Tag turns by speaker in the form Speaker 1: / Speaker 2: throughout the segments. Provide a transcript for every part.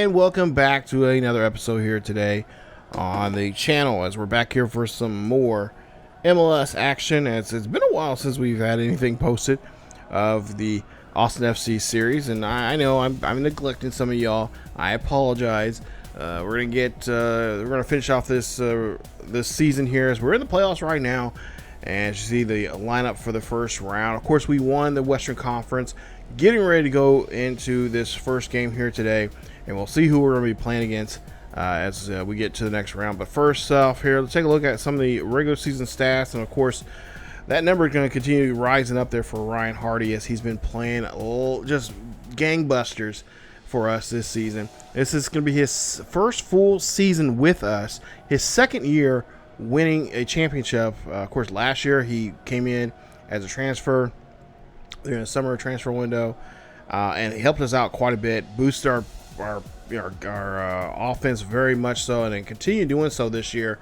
Speaker 1: And welcome back to another episode here today on the channel, as we're back here for some more MLS action. It's been a while since we've had anything posted of the Austin FC series, and I know I'm neglecting some of y'all. I apologize. We're gonna finish off this season here, as we're in the playoffs right now. And you see the lineup for the first round. Of course, we won the Western Conference, getting ready to go into this first game here today, and we'll see who we're going to be playing against as we get to the next round. But first off here, let's take a look at some of the regular season stats. And of course, that number is going to continue rising up there for Ryan Hardy, as he's been playing just gangbusters for us this season. This is going to be his first full season with us, his second year winning a championship. Of course, last year he came in as a transfer during the summer transfer window, and he helped us out quite a bit, boosted our offense very much so, and then continue doing so this year.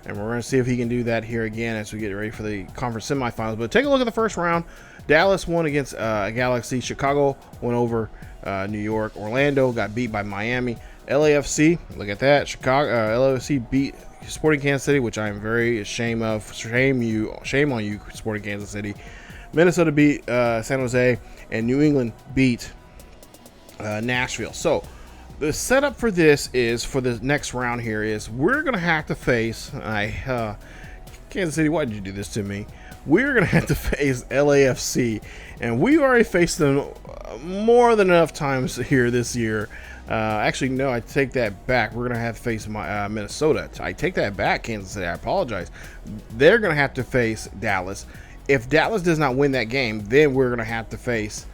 Speaker 1: And we're going to see if he can do that here again as we get ready for the conference semifinals. But take a look at the first round. Dallas won against Galaxy. Chicago went over New York. Orlando got beat by Miami. LAFC, look at that. LAFC beat Sporting Kansas City, which I am very ashamed of. Shame on you, Sporting Kansas City. Minnesota beat San Jose, and New England beat Nashville. So the setup for this is, for the next round here, is we're going to have to face Kansas City, why did you do this to me? We're going to have to face LAFC, and we already faced them more than enough times here this year. Actually, no, I take that back. We're going to have to face Minnesota. I take that back, Kansas City. I apologize. They're going to have to face Dallas. If Dallas does not win that game, then we're going to have to face,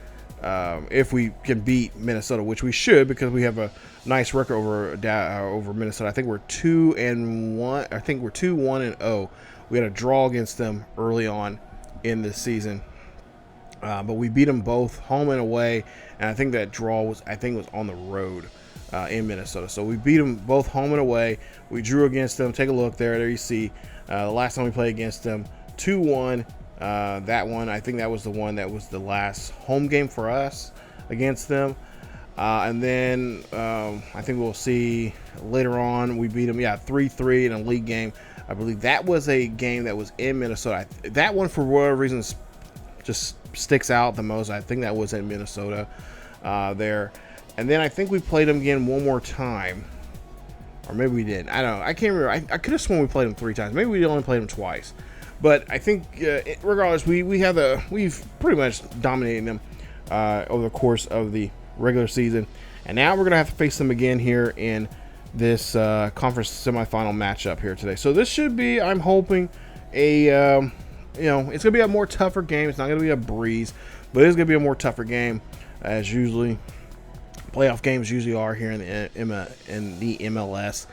Speaker 1: if we can beat Minnesota, which we should, because we have a nice record over Minnesota. I think we're 2-1. I think we're 2-1-0. We had a draw against them early on in the season, but we beat them both home and away. And I think that draw was on the road in Minnesota. So we beat them both home and away. We drew against them. Take a look there. There you see the last time we played against them, 2-1. That one, I think that was the one that was the last home game for us against them. And then I think we'll see later on we beat them, 3-3 in a league game. I believe that was a game that was in Minnesota. That one, for whatever reason, just sticks out the most. I think that was in Minnesota there. And then I think we played them again one more time. Or maybe we didn't. I don't know. I can't remember. I could have sworn we played them 3 times. Maybe we only played them twice. But I think, regardless, we've pretty much dominated them over the course of the regular season. And now we're going to have to face them again here in this conference semifinal matchup here today. So this should be, I'm hoping, a it's gonna be a more tougher game. It's not gonna be a breeze, but it's gonna be a more tougher game, as usually playoff games usually are here in the MLS.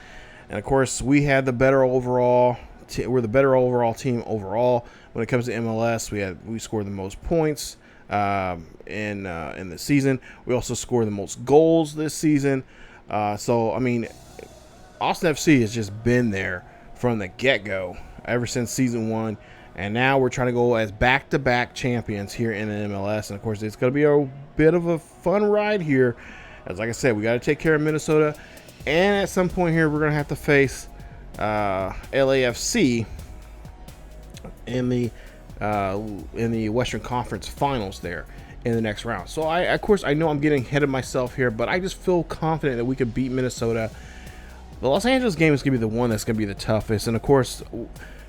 Speaker 1: And of course, we had the better overall. We're the better overall team overall when it comes to MLS. We scored the most points in the season. We also scored the most goals this season. So I mean, Austin FC has just been there from the get-go ever since season 1, and now we're trying to go as back-to-back champions here in the MLS. And of course, it's going to be a bit of a fun ride here. As like I said, we got to take care of Minnesota, and at some point here, we're going to have to face LAFC in the Western Conference Finals there in the next round. So of course, I know I'm getting ahead of myself here, but I just feel confident that we could beat Minnesota. The Los Angeles game is going to be the one that's going to be the toughest, and of course,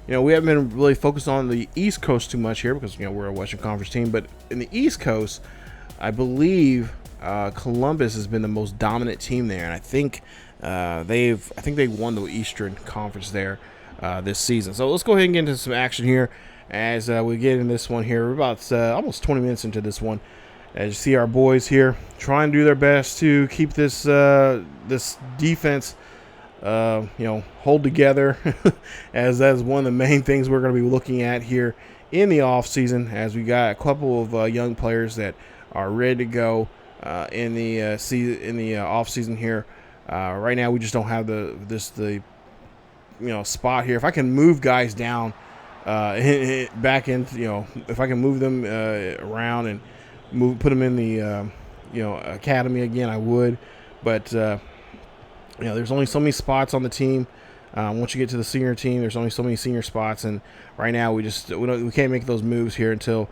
Speaker 1: we haven't been really focused on the East Coast too much here because we're a Western Conference team. But in the East Coast, I believe Columbus has been the most dominant team there, and I think they won the Eastern Conference there this season. So let's go ahead and get into some action here as we get in this one here. We're about almost 20 minutes into this one. As you see, our boys here trying to do their best to keep this defense hold together as that's one of the main things we're going to be looking at here in the off season, as we got a couple of young players that are ready to go in the off season here. Right now we just don't have the spot here. If I can move guys down back in, if I can move them around and put them in the academy again, I would. But there's only so many spots on the team. Once you get to the senior team, there's only so many senior spots, and right now we can't make those moves here until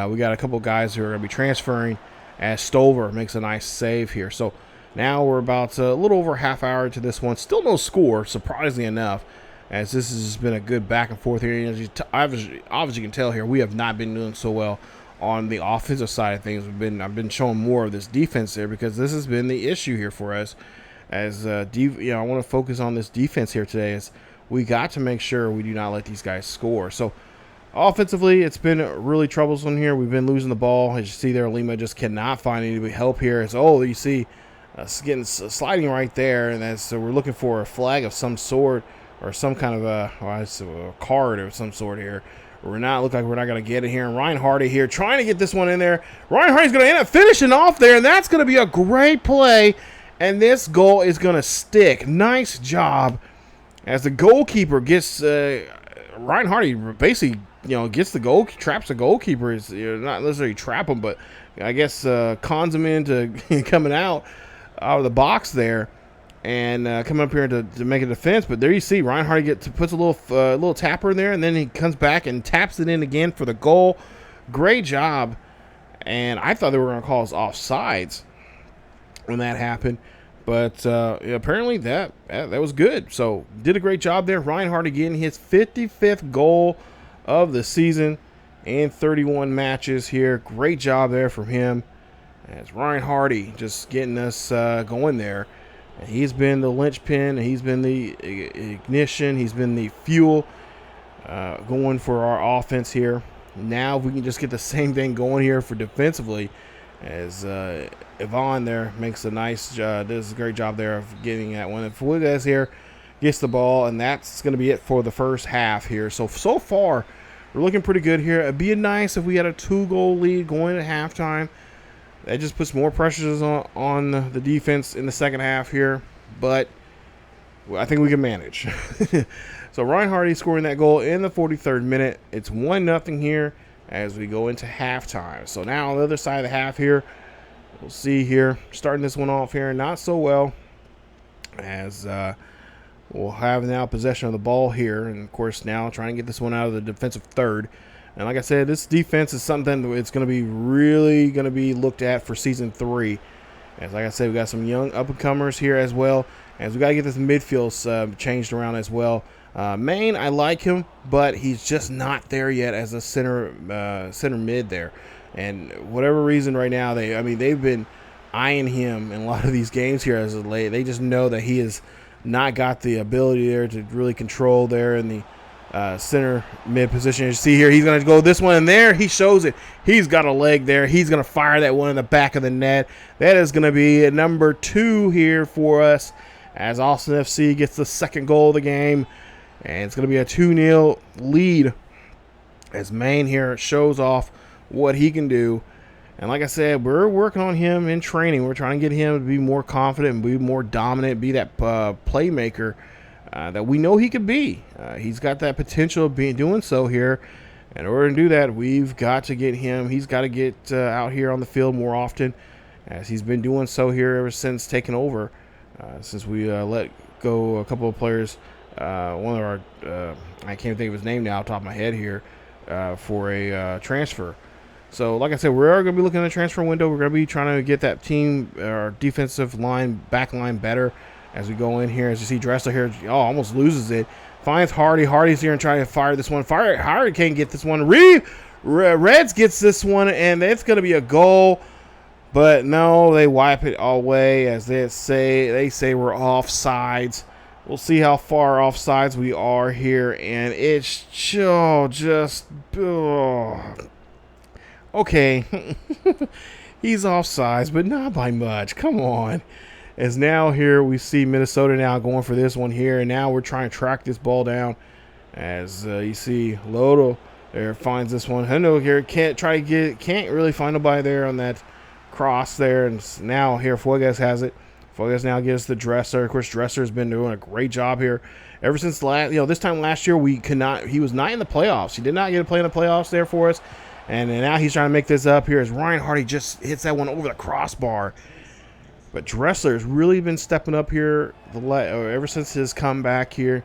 Speaker 1: we got a couple guys who are going to be transferring. As Stover makes a nice save here. So now we're about a little over a half hour into this one. Still no score, surprisingly enough, as this has been a good back and forth here. As you obviously can tell here, we have not been doing so well on the offensive side of things. I've been showing more of this defense there because this has been the issue here for us. As I want to focus on this defense here today. As we got to make sure we do not let these guys score. So offensively, it's been really troublesome here. We've been losing the ball. As you see there, Lima just cannot find any help here. You see sliding right there, and so we're looking for a flag of some sort or some kind of a card of some sort here. We're not going to get it here. And Ryan Hardy here trying to get this one in there. Ryan Hardy's going to end up finishing off there, and that's going to be a great play. And this goal is going to stick. Nice job. As the goalkeeper gets Ryan Hardy basically gets the goal, traps the goalkeeper. Is not necessarily trap him, but I guess cons him into coming out of the box there and coming up here to make a defense. But there you see Ryan Hardy puts a little tapper in there, and then he comes back and taps it in again for the goal. Great job. And I thought they were going to call us offsides when that happened, but apparently that was good. So did a great job there. Ryan Hardy getting his 55th goal of the season in 31 matches here. Great job there from him. As Ryan Hardy just getting us going there. He's been the linchpin. He's been the ignition. He's been the fuel going for our offense here. Now if we can just get the same thing going here for defensively, as Yvonne there makes a nice does a great job there of getting that one. And Fuentes here gets the ball, and that's going to be it for the first half here. So far, we're looking pretty good here. It'd be nice if we had a 2-goal lead going at halftime. That just puts more pressures on the defense in the second half here, but I think we can manage. So Ryan Hardy scoring that goal in the 43rd minute. It's 1-0 here as we go into halftime. So now on the other side of the half here, we'll see here, starting this one off here, not so well, as we'll have now possession of the ball here, and of course now trying to get this one out of the defensive third. And like I said, this defense is something it's going to be really going to be looked at for season 3. As like I said, we got some young up-and-comers here as well, as we got to get this midfield changed around as well. Maine, I like him, but he's just not there yet as a center mid there. And whatever reason right now, they've been eyeing him in a lot of these games here as of late. They just know that he is not got the ability there to really control there in the center mid position. You see here, he's going to go this one, and there he shows it. He's got a leg there. He's going to fire that one in the back of the net. That is going to be number 2 here for us as Austin FC gets the second goal of the game. And it's going to be a 2-0 lead as Maine here shows off what he can do. And like I said, we're working on him in training. We're trying to get him to be more confident and be more dominant, be that playmaker that we know he could be. He's got that potential of doing so here. In order to do that, we've got to get him. He's got to get out here on the field more often, as he's been doing so here ever since taking over. Since we let go a couple of players, one of our, I can't think of his name now off the top of my head here, for a transfer. So, like I said, we are going to be looking at the transfer window. We're going to be trying to get that team, our defensive line, back line better as we go in here. As you see Dressler here, almost loses it. Finds Hardy. Hardy's here and trying to fire this one. Hardy can't get this one. Reds gets this one, and it's going to be a goal. But no, they wipe it all away as they say we're offsides. We'll see how far offsides we are here, and it's just okay. He's offsides, but not by much. Come on. As now here we see Minnesota now going for this one here, and now we're trying to track this ball down. As you see Lodo there finds this one. Hendo here can't really find nobody there on that cross there, and now here Fuegas has it. Fuegas now gives the Dresser. Of course, Dresser's been doing a great job here ever since this time last year. He was not in the playoffs. He did not get to play in the playoffs there for us, and now he's trying to make this up here as Ryan Hardy just hits that one over the crossbar. But Dressler's really been stepping up here ever since his comeback here.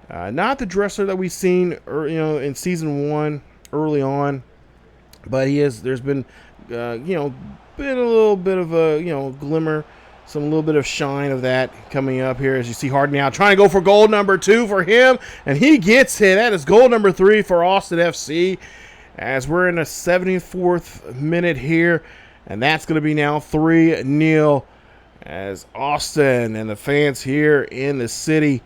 Speaker 1: Not the Dressler that we've seen, in season 1 early on, but there's been, been a little bit of a, glimmer, a little bit of shine of that coming up here. As you see Hardy now trying to go for goal number 2 for him, and he gets it. That is goal number 3 for Austin FC, as we're in the 74th minute here, and that's going to be now 3-0. As Austin and the fans here in the city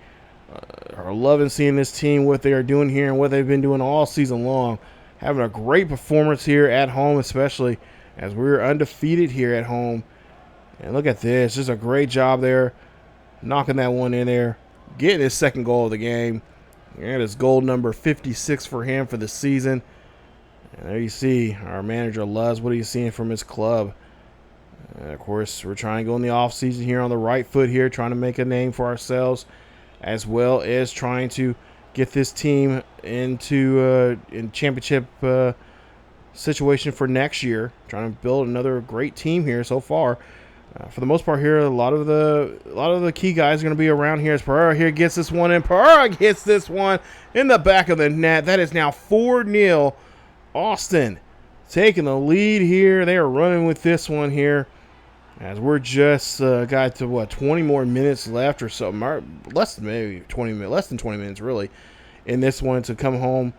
Speaker 1: are loving seeing this team, what they are doing here and what they've been doing all season long. Having a great performance here at home, especially as we're undefeated here at home. And look at this. Just a great job there. Knocking that one in there. Getting his second goal of the game. And it's goal number 56 for him for the season. And there you see our manager loves what he's seeing from his club. And of course, we're trying to go in the offseason here on the right foot here, trying to make a name for ourselves, as well as trying to get this team into in championship situation for next year. Trying to build another great team here so far. For the most part here, a lot of the key guys are going to be around here. As Pereira here gets this one, and Pereira gets this one in the back of the net. That is now 4-0. Austin taking the lead here. They are running with this one here. As we're just got to 20 more minutes left or something, less than 20 minutes really, in this one to come home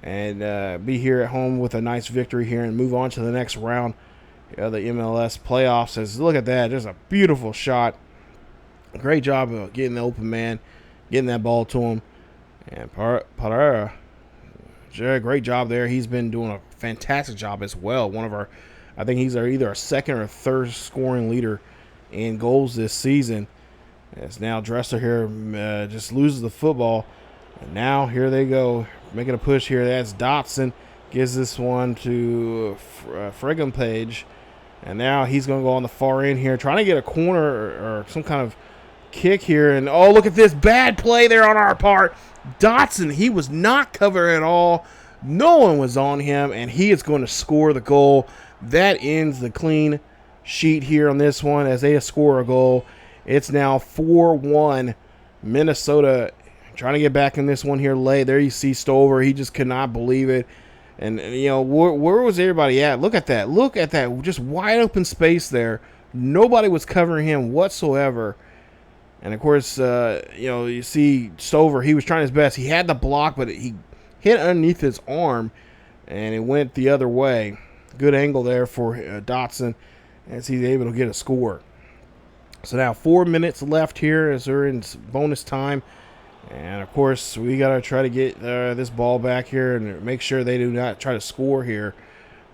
Speaker 1: and be here at home with a nice victory here and move on to the next round of the MLS playoffs. As look at that, just a beautiful shot. Great job of getting the open man, getting that ball to him, and Pereira, great job there. He's been doing a fantastic job as well. I think he's either our second or third scoring leader in goals this season. As now Dresser here just loses the football. And now here they go, making a push here. That's Dotson. Gives this one to Page. And now he's going to go on the far end here, trying to get a corner or some kind of kick here. And, oh, look at this. Bad play there on our part. Dotson, he was not covered at all. No one was on him, and he is going to score the goal. That ends the clean sheet here on this one as they score a goal. It's now 4-1. Minnesota trying to get back in this one here late. There you see Stover. He just could not believe it. And, where was everybody at? Look at that. Look at that. Just wide open space there. Nobody was covering him whatsoever. And, of course, you see Stover. He was trying his best. He had the block, but he hit underneath his arm, and it went the other way. Good angle there for Dotson as he's able to get a score. So now 4 minutes left here as we're in bonus time. And, of course, we got to try to get this ball back here and make sure they do not try to score here,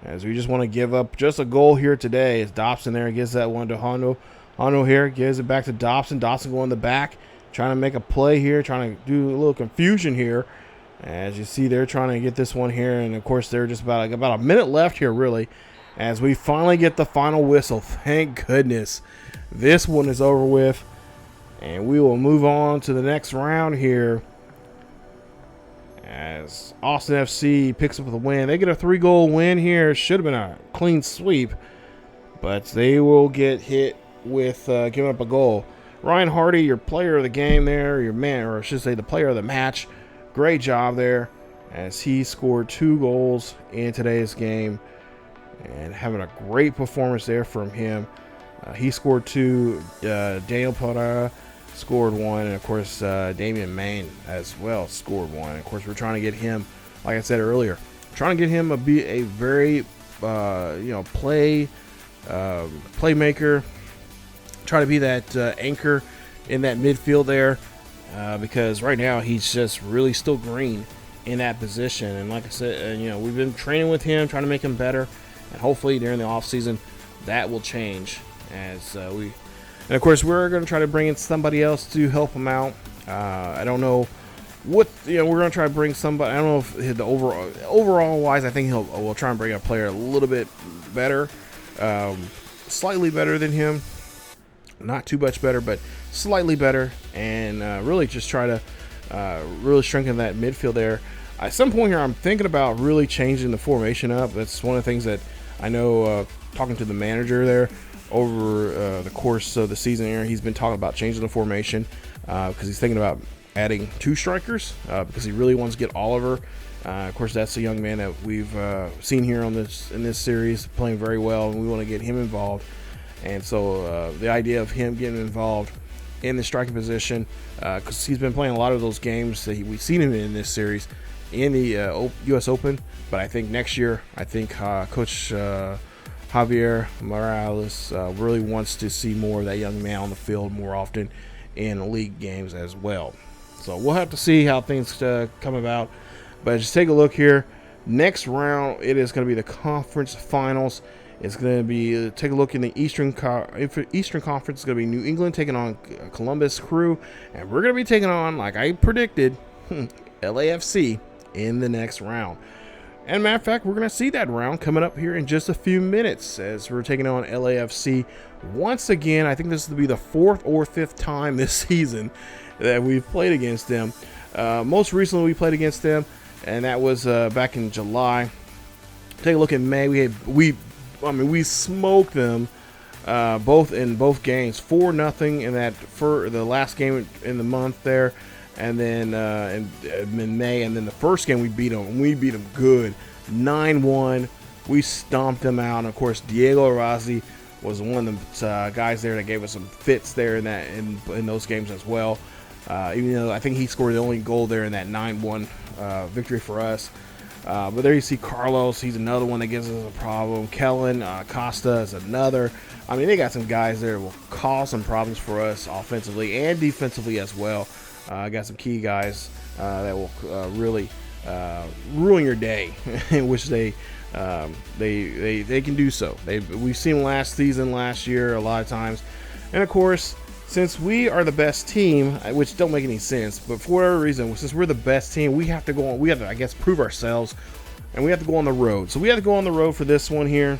Speaker 1: as we just want to give up just a goal here today. As Dobson there gives that one to Hondo. Hondo here gives it back to Dobson. Dobson going in the back, trying to make a play here, trying to do a little confusion here. As you see, they're trying to get this one here. And, of course, they're just about a minute left here, really, as we finally get the final whistle. Thank goodness. This one is over with. And we will move on to the next round here, as Austin FC picks up the win. They get a 3-goal win here. Should have been a clean sweep, but they will get hit with giving up a goal. Ryan Hardy, your player of the game there, your man, or I should say the player of the match. Great job there, as he scored 2 goals in today's game, and having a great performance there from him. He scored 2. Daniel Pereira scored 1, and of course Damian Main as well scored 1. And of course, we're trying to get him, like I said earlier, trying to get him be a very playmaker. Try to be that anchor in that midfield there, because right now he's just really still green in that position. And like I said, we've been training with him, trying to make him better, and hopefully during the off season that will change. And of course, we're going to try to bring in somebody else to help him out. I don't know what, we're going to try to bring somebody. I don't know if the overall wise, I think we'll try and bring a player a little bit better, slightly better than him. Not too much better, but slightly better, and really just try to really strengthen that midfield there. At some point here, I'm thinking about really changing the formation up. That's one of the things that I know, talking to the manager there over the course of the season here, he's been talking about changing the formation, because he's thinking about adding 2 strikers, because he really wants to get Oliver. Of course, that's a young man that we've seen here in this series playing very well, and we want to get him involved. And so the idea of him getting involved in the striking position, because he's been playing a lot of those games that we've seen him in this series in the U.S. Open. But I think next year, Coach Javier Morales really wants to see more of that young man on the field more often in league games as well. So we'll have to see how things come about. But just take a look here. Next round, it is going to be the conference finals. It's going to be, take a look in the Eastern Conference. It's going to be New England taking on Columbus Crew. And we're going to be taking on, like I predicted, LAFC in the next round. And matter of fact, we're going to see that round coming up here in just a few minutes, as we're taking on LAFC once again. I think this will be the 4th or 5th time this season that we've played against them. Most recently, we played against them, and that was back in July. Take a look at May. We smoked them in both games, 4-0 in that for the last game in the month there, and then in May, and then the first game we beat them. And we beat them good, 9-1. We stomped them out. And of course, Diego Arazi was one of the guys there that gave us some fits there in those games as well. Even though I think he scored the only goal there in that 9-1 victory for us. But there you see Carlos. He's another one that gives us a problem. Kellen Costa is another. I mean, they got some guys there that will cause some problems for us offensively and defensively as well. Got some key guys that will really ruin your day, in which they can do so. We've seen them last year a lot of times. And of course, since we are the best team, which don't make any sense, but for whatever reason, since we're the best team, we have to, I guess, prove ourselves, and we have to go on the road. So we have to go on the road for this one here,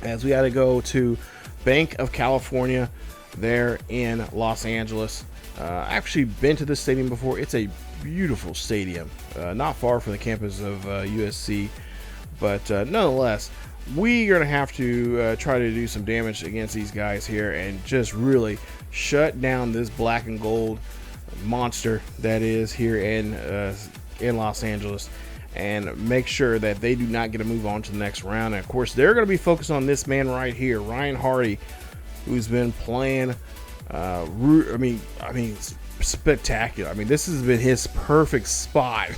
Speaker 1: as we got to go to Bank of California there in Los Angeles. I've actually been to this stadium before. It's a beautiful stadium, not far from the campus of USC, but nonetheless, we are going to have to try to do some damage against these guys here and just really shut down this black and gold monster that is here in Los Angeles, and make sure that they do not get to move on to the next round. And of course, they're going to be focused on this man right here, Ryan Hardy, who's been playing spectacular. I mean, this has been his perfect spot.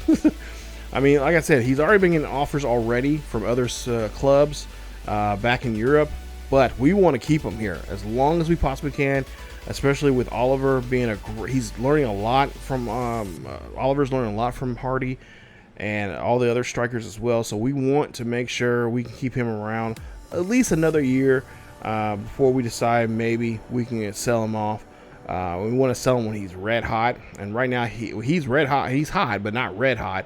Speaker 1: I mean, like I said, he's already been getting offers already from other clubs back in Europe. but we want to keep him here as long as we possibly can, especially with Oliver being he's learning a lot from Oliver's learning a lot from Hardy and all the other strikers as well. So we want to make sure we can keep him around at least another year before we decide maybe we can sell him off. We want to sell him when he's red hot, and right now he's red hot. He's hot, but not red hot.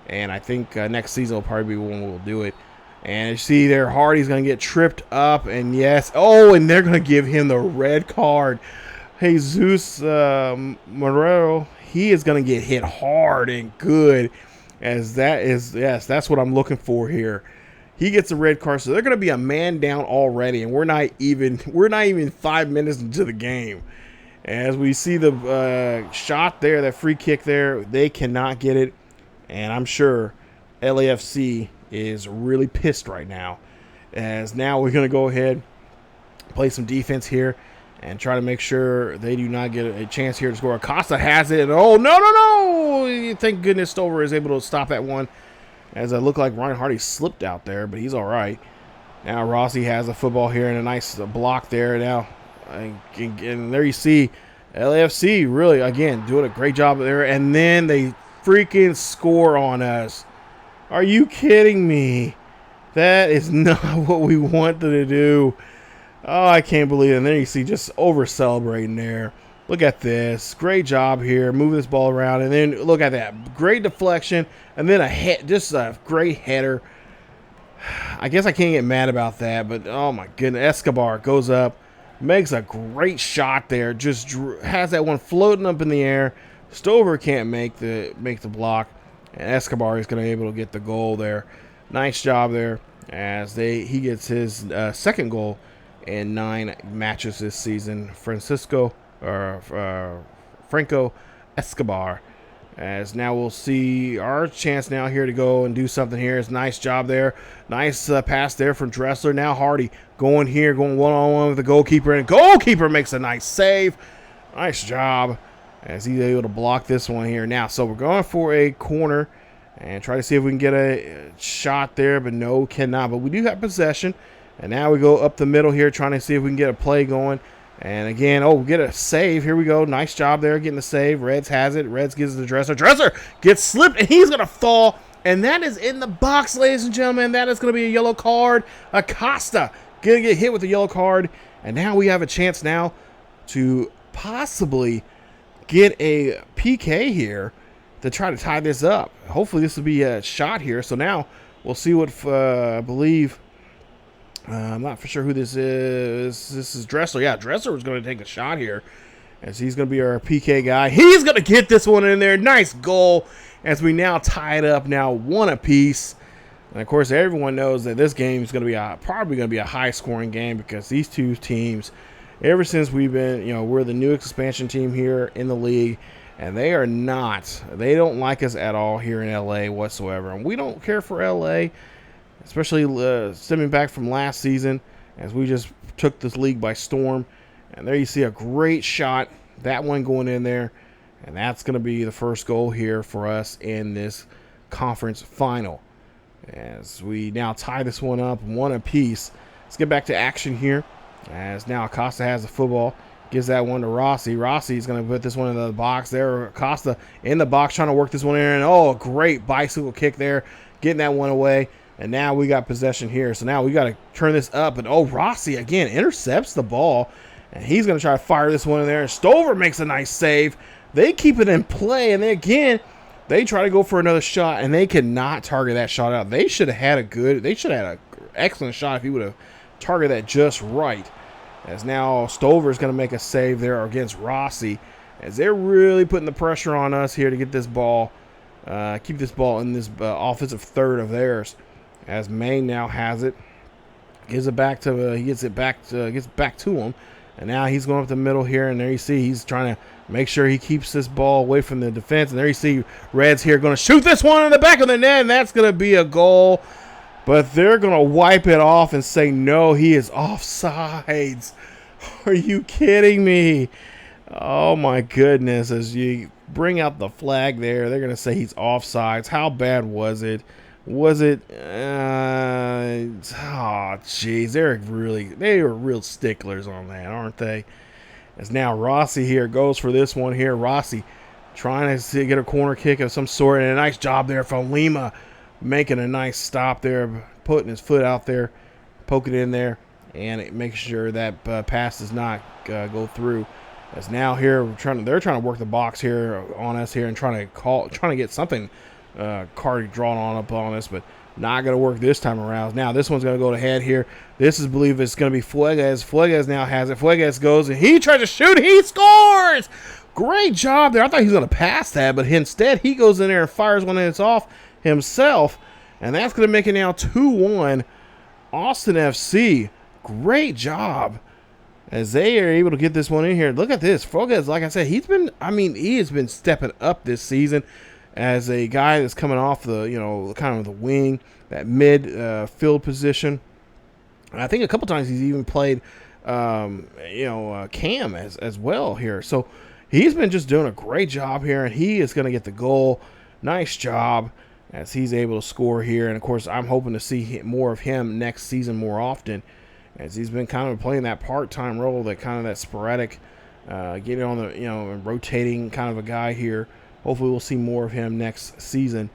Speaker 1: And I think next season will probably be when we'll do it. And you see there, Hardy's going to get tripped up, and yes, oh, and they're going to give him the red card. Jesus Morero, he is going to get hit hard and good, as that is, yes, that's what I'm looking for here. He gets a red card, so they're going to be a man down already, and we're not even 5 minutes into the game. As we see the shot there, that free kick there, they cannot get it. And I'm sure LAFC is really pissed right now. As now we're going to go ahead, play some defense here, and try to make sure they do not get a chance here to score. Acosta has it. And oh, no. Thank goodness Stover is able to stop that one. As it looked like Ryan Hardy slipped out there, but he's all right. Now Rossi has a football here and a nice block there now. And there you see LAFC really, again, doing a great job there. And then they freaking score on us. Are you kidding me? That is not what we wanted to do. Oh, I can't believe it. And there you see just over-celebrating there. Look at this. Great job here. Moving this ball around. And then look at that. Great deflection. And then just a great header. I guess I can't get mad about that. But, oh, my goodness. Escobar goes up. Makes a great shot there. Just has that one floating up in the air. Stover can't make the block. And Escobar is going to be able to get the goal there. Nice job there. As he gets his second goal in 9 matches this season. Franco Escobar. As now we'll see our chance now here to go and do something here. It's a nice job there. Nice pass there from Dressler. Now Hardy going here, going one-on-one with the goalkeeper. And goalkeeper makes a nice save. Nice job as he's able to block this one here. Now, so we're going for a corner and try to see if we can get a shot there. But no, cannot. But we do have possession. And now we go up the middle here trying to see if we can get a play going. And again, oh, get a save. Here we go. Nice job there getting the save. Reds has it. Reds gives it to Dresser. Dresser gets slipped, and he's going to fall. And that is in the box, ladies and gentlemen. That is going to be a yellow card. Acosta going to get hit with a yellow card. And now we have a chance now to possibly get a PK here to try to tie this up. Hopefully this will be a shot here. So now we'll see what I believe. I'm not for sure who this is. This is Dressler. Yeah, Dressler was going to take a shot here as he's going to be our PK guy. He's going to get this one in there. Nice goal as we now tie it up now 1 apiece. And, of course, everyone knows that this game is going to be probably going to be a high-scoring game because these two teams, ever since we've been, we're the new expansion team here in the league, and they don't like us at all here in LA whatsoever. And we don't care for LA. Especially stemming back from last season as we just took this league by storm. And there you see a great shot. That one going in there. And that's going to be the first goal here for us in this conference final. As we now tie this one up 1 apiece. Let's get back to action here. As now Acosta has the football. Gives that one to Rossi. Rossi is going to put this one in the box there. Acosta in the box trying to work this one in. And oh, a great bicycle kick there. Getting that one away. And now we got possession here. So now we got to turn this up. And, oh, Rossi, again, intercepts the ball. And he's going to try to fire this one in there. And Stover makes a nice save. They keep it in play. And then, again, they try to go for another shot. And they cannot target that shot out. They should have had an excellent shot if he would have targeted that just right. As now Stover is going to make a save there against Rossi. As they're really putting the pressure on us here to get this ball. Keep this ball in this offensive third of theirs. As Maine now has it, gives it back to gets back to him, and now he's going up the middle here. And there you see he's trying to make sure he keeps this ball away from the defense. And there you see Reds here going to shoot this one in the back of the net, and that's going to be a goal. But they're going to wipe it off and say no, he is offsides. Are you kidding me? Oh my goodness! As you bring out the flag there, they're going to say he's offsides. How bad was it? Was it? Oh, jeez. They are real sticklers on that, aren't they? As now Rossi here goes for this one here. Rossi trying to get a corner kick of some sort. And a nice job there from Lima. Making a nice stop there. Putting his foot out there. Poking it in there. And making sure that pass does not go through. As now here they're trying to work the box here on us here and trying to get something card drawn up on us, but not going to work this time around. Now this one's going to go to head here. This is believe it's going to be Fuegues. Fuegues now has it. Fuegues goes and he tries to shoot. He scores. Great job there. I thought he was going to pass that, but instead he goes in there and fires one that's off himself, and that's going to make it now 2-1 Austin FC. Great job. As they are able to get this one in here. Look at this. Fuegues, like I said, he has been stepping up this season as a guy that's coming off the, kind of the wing, that mid field position. And I think a couple times he's even played, cam as well here. So he's been just doing a great job here, and he is going to get the goal. Nice job as he's able to score here. And, of course, I'm hoping to see more of him next season more often, as he's been kind of playing that part-time role, that sporadic, getting on the, and rotating kind of a guy here. Hopefully we'll see more of him next season.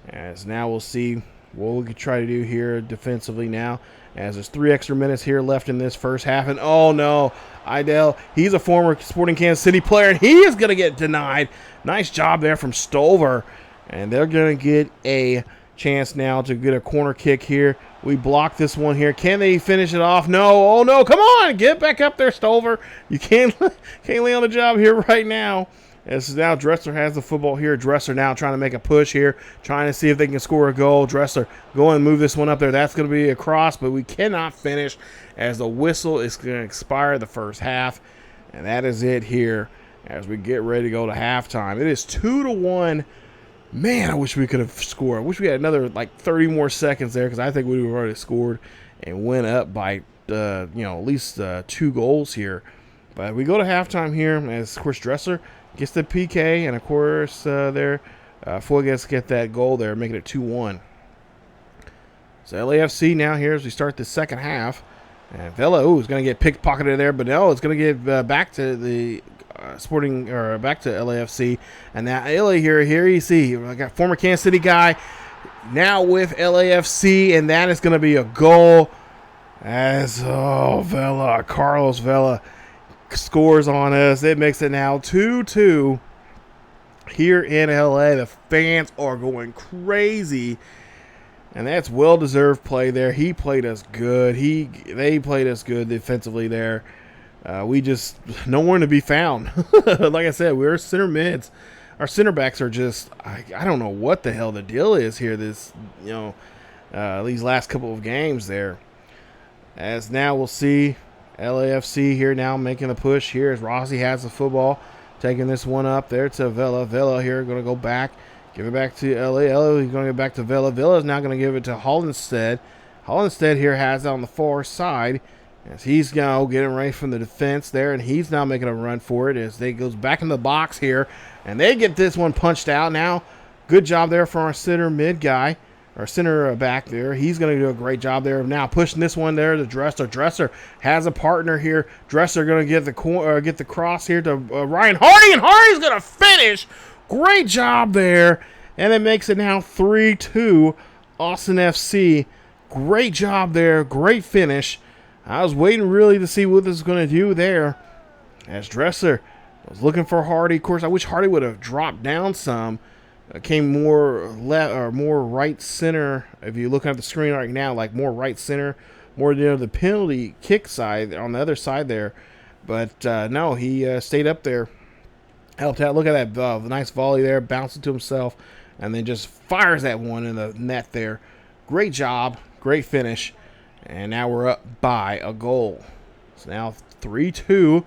Speaker 1: As now we'll see what we could try to do here defensively now, as there's 3 extra minutes here left in this first half. And, oh, no, Idell, he's a former Sporting Kansas City player, and he is going to get denied. Nice job there from Stover. And they're going to get a chance now to get a corner kick here. We block this one here. Can they finish it off? No. Oh, no. Come on. Get back up there, Stover. You can't lay on the job here right now. As now Dresser has the football here. Dresser now trying to make a push here, trying to see if they can score a goal. Dresser go and move this one up there. That's going to be a cross, but we cannot finish as the whistle is going to expire the first half. And that is it here as we get ready to go to halftime. It is 2-1. Man, I wish we could have scored. I wish we had another 30 more seconds there, because I think we would have already scored and went up by at least 2 goals here. But we go to halftime here as, of course, Dresser gets the PK, and of course Fuegues get that goal there, making it 2-1. So LAFC now here as we start the second half. And Vela is going to get pickpocketed there, but no, it's going to get back to the back to LAFC. And now LA here you see, I got former Kansas City guy now with LAFC, and that is going to be a goal as Carlos Vela scores on us. It makes it now 2-2 here in LA. The fans are going crazy, and that's well-deserved play there. He played us good. They played us good defensively there. We just nowhere to be found. Like I said, we're center mids. Our center backs are just I don't know what the hell the deal is here. These last couple of games there. As now we'll see LAFC here now making the push here as Rossi has the football, taking this one up there to Vela. Vela here going to go back, give it back to LA. He's going to get back to Vela. Vela is now going to give it to Hollinstead. Hollinstead here has it on the far side as he's now getting ready from the defense there, and he's now making a run for it as they goes back in the box here, and they get this one punched out now. Good job there for our center mid guy. Our center back there, he's going to do a great job there of now pushing this one there to Dresser. Dresser has a partner here. Dresser going to get the cross here to Ryan Hardy, and Hardy's going to finish. Great job there, and it makes it now 3-2 Austin FC. Great job there, great finish. I was waiting really to see what this is going to do there as Dresser was looking for Hardy. Of course, I wish Hardy would have dropped down some. Came more left or more right center. If you look at the screen right now, more right center, more the penalty kick side on the other side there. But no, he stayed up there, helped out. Look at that nice volley there, bounced it to himself, and then just fires that one in the net there. Great job, great finish, and now we're up by a goal. So now 3-2.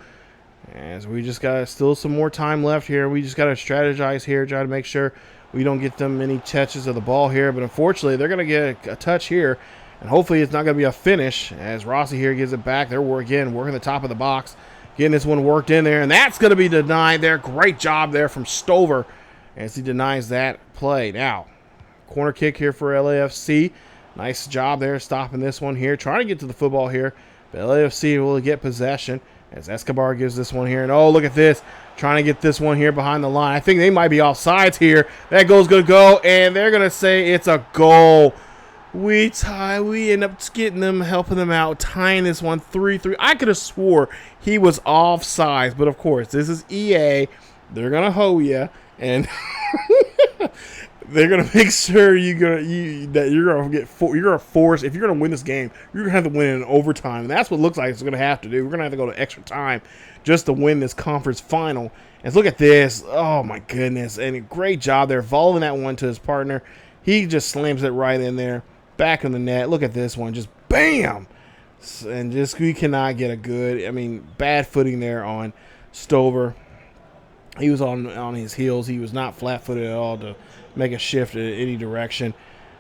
Speaker 1: As we just got still some more time left here. We just got to strategize here, try to make sure we don't get them any touches of the ball here. But unfortunately, they're going to get a touch here. And hopefully it's not going to be a finish as Rossi here gives it back. They're working the top of the box, getting this one worked in there. And that's going to be denied there. Great job there from Stover as he denies that play. Now, corner kick here for LAFC. Nice job there stopping this one here. Trying to get to the football here. But LAFC will get possession as Escobar gives this one here. And oh, look at this. Trying to get this one here behind the line. I think they might be offsides here. That goal's going to go, and they're going to say it's a goal. We end up getting them, helping them out, tying this one 3-3. I could have swore he was offsides, but of course, this is EA. They're going to hoe you, and they're gonna make sure that you're gonna force. If you're gonna win this game, you're gonna have to win in overtime, and that's what it looks like it's gonna have to do. We're gonna have to go to extra time just to win this conference final. And look at this! Oh my goodness! And a great job there, volleying that one to his partner. He just slams it right in there, back in the net. Look at this one, just bam! And just we cannot get a good. I mean, bad footing there on Stover. He was on his heels. He was not flat-footed at all to make a shift in any direction.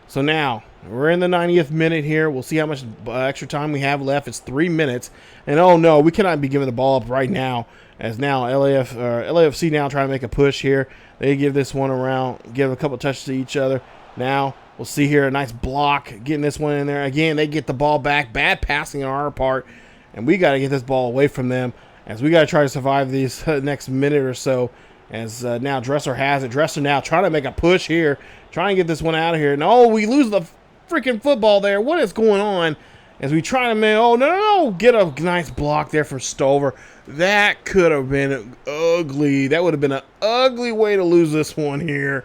Speaker 1: So now, we're in the 90th minute here. We'll see how much extra time we have left. It's 3 minutes. And oh no, we cannot be giving the ball up right now. As now LAFC now trying to make a push here. They give this one around, give a couple touches to each other. Now, we'll see here a nice block, getting this one in there. Again, they get the ball back. Bad passing on our part. And we got to get this ball away from them, as we got to try to survive these next minute or so. As now Dresser has it. Dresser now trying to make a push here. Trying to get this one out of here. No, we lose the freaking football there. What is going on? As we try to make, oh, no. Get a nice block there from Stover. That could have been ugly. That would have been an ugly way to lose this one here.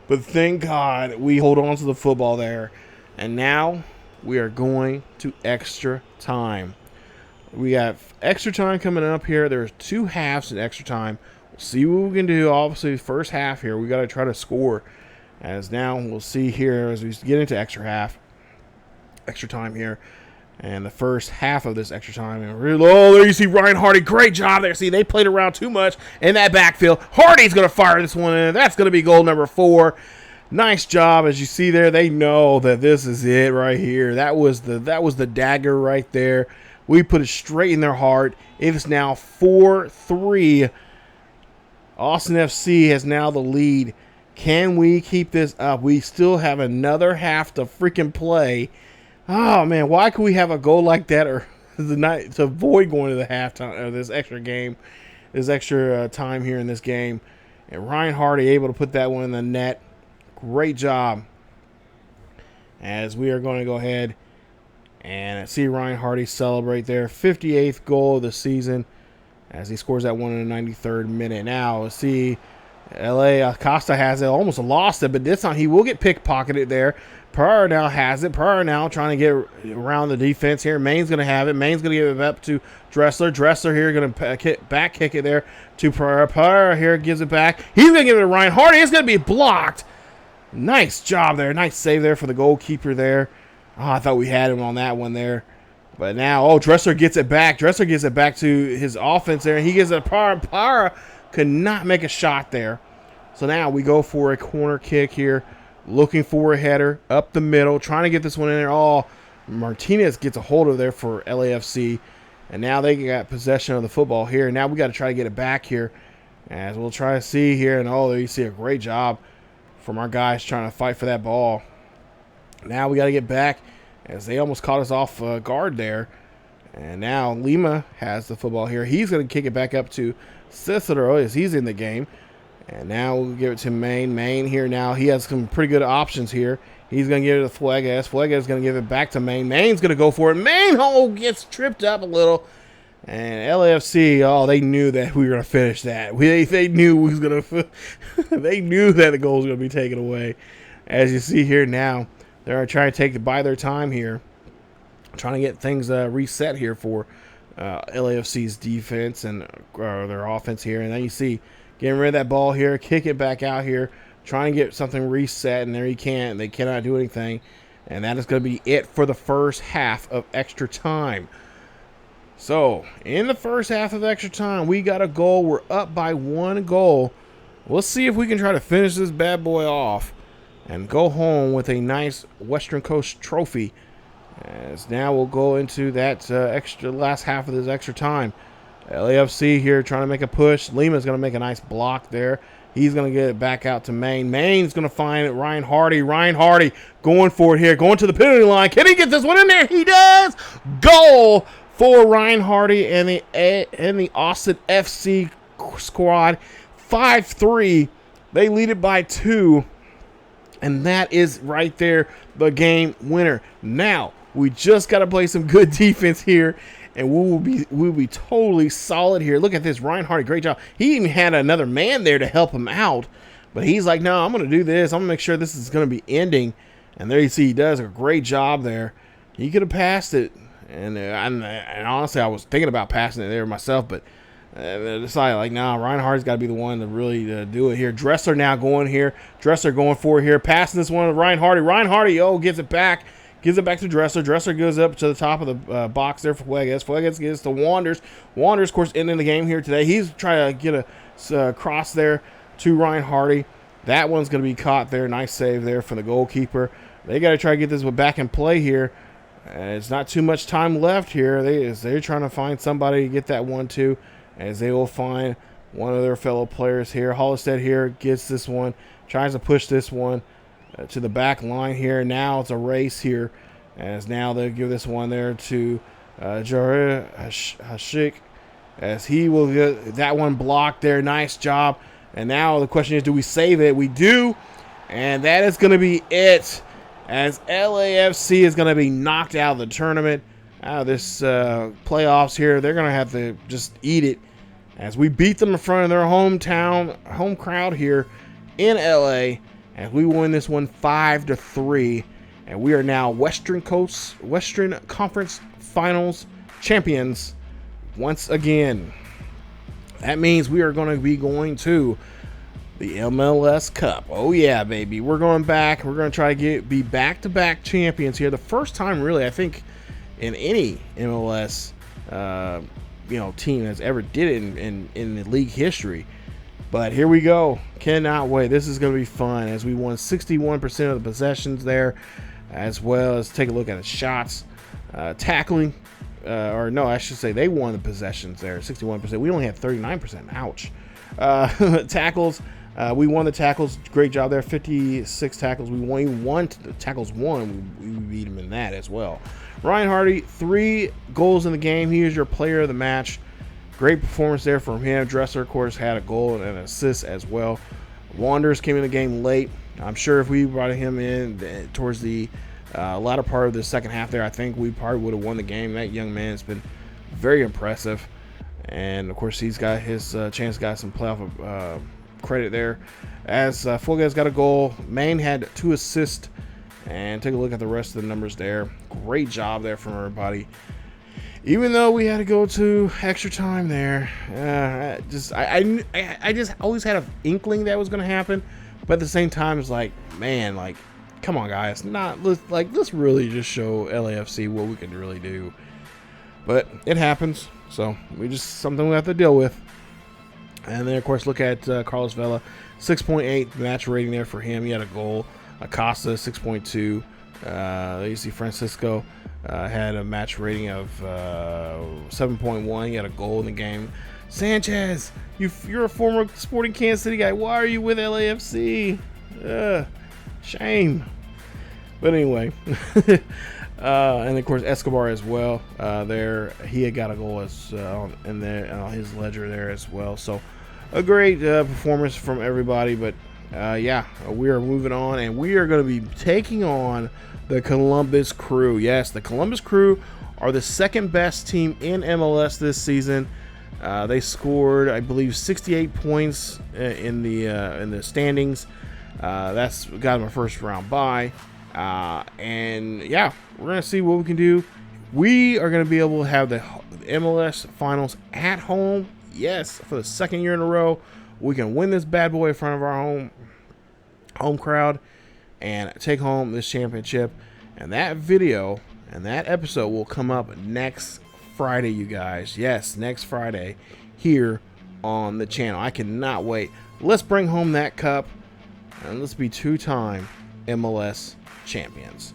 Speaker 1: But thank God we hold on to the football there. And now we are going to extra time. We have extra time coming up here. There's 2 halves in extra time. We'll see what we can do. Obviously, first half here, we got to try to score. As now we'll see here as we get into extra time here. And the first half of this extra time. And oh, there you see Ryan Hardy. Great job there. See, they played around too much in that backfield. Hardy's going to fire this one in. That's going to be goal number 4. Nice job. As you see there, they know that this is it right here. That was the dagger right there. We put it straight in their heart. It is now 4-3. Austin FC has now the lead. Can we keep this up? We still have another half to freaking play. Oh, man, why could we have a goal like that or to avoid going to the halftime or this extra game, this extra time here in this game? And Ryan Hardy able to put that one in the net. Great job. As we are going to go ahead and see Ryan Hardy celebrate their 58th goal of the season as he scores that one in the 93rd minute. Now, see, LA Acosta has it, almost lost it, but this time he will get pickpocketed there. Pereira now has it. Pereira now trying to get around the defense here. Main's going to have it. Main's going to give it up to Dressler. Dressler here going to back kick it there to Pereira. Pereira here gives it back. He's going to give it to Ryan Hardy. It's going to be blocked. Nice job there. Nice save there for the goalkeeper there. Oh, I thought we had him on that one there. But now, oh, Dressler gets it back. Dressler gets it back to his offense there. And he gives it to Pereira. Pereira could not make a shot there. So now we go for a corner kick here. Looking for a header up the middle. Trying to get this one in there. Oh, Martinez gets a hold of there for LAFC. And now they got possession of the football here. Now we got to try to get it back here. As we'll try to see here. And oh, there you see a great job from our guys trying to fight for that ball. Now we got to get back as they almost caught us off guard there. And now Lima has the football here. He's going to kick it back up to Cicero as he's in the game. And now we'll give it to Main. Main here now. He has some pretty good options here. He's going to give it to Fuegas. Fuegas is going to give it back to Main. Main's going to go for it. Main, oh, gets tripped up a little. And LAFC, oh, they knew that we were going to finish that. They knew we was going to. They knew that the goal was going to be taken away. As you see here now, they're trying to buy their time here, trying to get things reset here for LAFC's defense and their offense here. And then you see getting rid of that ball here, kick it back out here, trying to get something reset, and there you can't. They cannot do anything. And that is going to be it for the first half of extra time. So, in the first half of extra time, we got a goal. We're up by 1 goal. Let's see if we can try to finish this bad boy off and go home with a nice Western Coast trophy. As now we'll go into that last half of this extra time. LAFC here trying to make a push. Lima's going to make a nice block there. He's going to get it back out to Maine. Maine's going to find it. Ryan Hardy. Ryan Hardy going for it here. Going to the penalty line. Can he get this one in there? He does. Goal for Ryan Hardy and the Austin FC squad. 5-3. They lead it by 2. And that is right there the game winner. Now, we just got to play some good defense here, and we'll be totally solid here. Look at this. Ryan Hardy, great job. He even had another man there to help him out. But he's like, no, I'm going to do this. I'm going to make sure this is going to be ending. And there you see he does a great job there. He could have passed it. And honestly, I was thinking about passing it there myself. But I decided, like, nah, Ryan Hardy's got to be the one to really do it here. Dressler now going here. Dressler going for it here. Passing this one to Ryan Hardy. Ryan Hardy, gives it back. Gives it back to Dressler. Dressler goes up to the top of the box there for Fuegas. Fuegas gets to Wanders. Wanders, of course, ending the game here today. He's trying to get a cross there to Ryan Hardy. That one's going to be caught there. Nice save there from the goalkeeper. They got to try to get this one back in play here. It's not too much time left here. They're trying to find somebody to get that one too, as they will find one of their fellow players here. Hollestead here gets this one. Tries to push this one to the back line here. Now it's a race here, as now they'll give this one there to Jareh Hashik, as he will get that one blocked there. Nice job. And now the question is, do we save it? We do, and that is going to be it, as LAFC is going to be knocked out of the tournament, out of this playoffs here. They're going to have to just eat it, as we beat them in front of their home crowd here in LA. And we win this one 5-3, and we are now Western Conference Finals champions once again. That means we are going to be going to the MLS Cup. Oh yeah, baby, we're going back. We're going to try to be back-to-back champions here. The first time, really, I think, in any MLS team that's ever did it in the league history. But here we go. Cannot wait. This is going to be fun, as we won 61% of the possessions there, as well as take a look at the shots. Tackling, or no, I should say they won the possessions there, 61%. We only had 39%. Ouch. Tackles, we won the tackles. Great job there. 56 tackles. We won the tackles won. We beat them in that as well. Ryan Hardy, 3 goals in the game. He is your player of the match. Great performance there from him. Dressler, of course, had a goal and an assist as well. Wanderers came in the game late. I'm sure if we brought him in towards the latter part of the second half there, I think we probably would have won the game. That young man has been very impressive. And, of course, he's got his chance, got some playoff credit there. As Fuegas got a goal. Maine had 2 assists. And take a look at the rest of the numbers there. Great job there from everybody. Even though we had to go to extra time there, I just always had an inkling that was going to happen. But at the same time, it's like, man, like, come on, guys, let's really just show LAFC what we can really do. But it happens, so something we have to deal with. And then, of course, look at Carlos Vela, 6.8 match rating there for him. He had a goal. Acosta, 6.2. You see Francisco had a match rating of 7.1. He had a goal in the game. Sanchez, you're a former Sporting Kansas City guy. Why are you with LAFC? Shame. But anyway, and of course Escobar as well. There he had got a goal as in there on his ledger there as well. So a great performance from everybody. But yeah, we are moving on, and we are going to be taking on the Columbus Crew. Yes, the Columbus Crew are the second best team in MLS this season. They scored, I believe, 68 points in the standings. That's got them a first round bye. And yeah, we're going to see what we can do. We are going to be able to have the MLS Finals at home. Yes, for the second year in a row. We can win this bad boy in front of our home crowd and take home this championship. And that video and that episode will come up next Friday, you guys. Yes, next Friday here on the channel. I cannot wait. Let's bring home that cup and let's be 2-time MLS champions.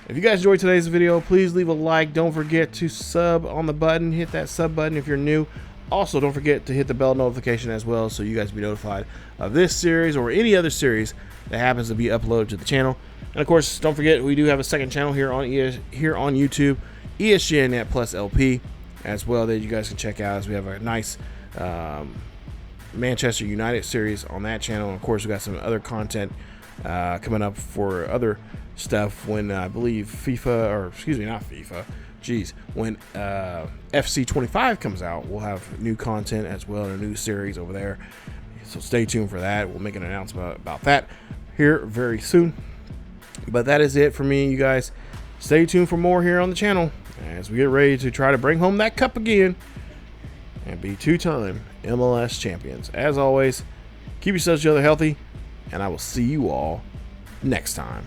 Speaker 1: If you guys enjoyed today's video, please leave a like. Don't forget to sub on the button. Hit that sub button if you're new. Also, don't forget to hit the bell notification as well so you guys be notified of this series or any other series that happens to be uploaded to the channel. And of course, don't forget we do have a second channel here on YouTube, ESGNet plus LP as well, that you guys can check out, as we have a nice Manchester United series on that channel. And of course, we got some other content coming up for other stuff when I believe when FC 25 comes out, we'll have new content as well, and a new series over there. So stay tuned for that. We'll make an announcement about that here very soon. But that is it for me, you guys. Stay tuned for more here on the channel as we get ready to try to bring home that cup again and be two-time MLS champions. As always, keep yourselves healthy, and I will see you all next time.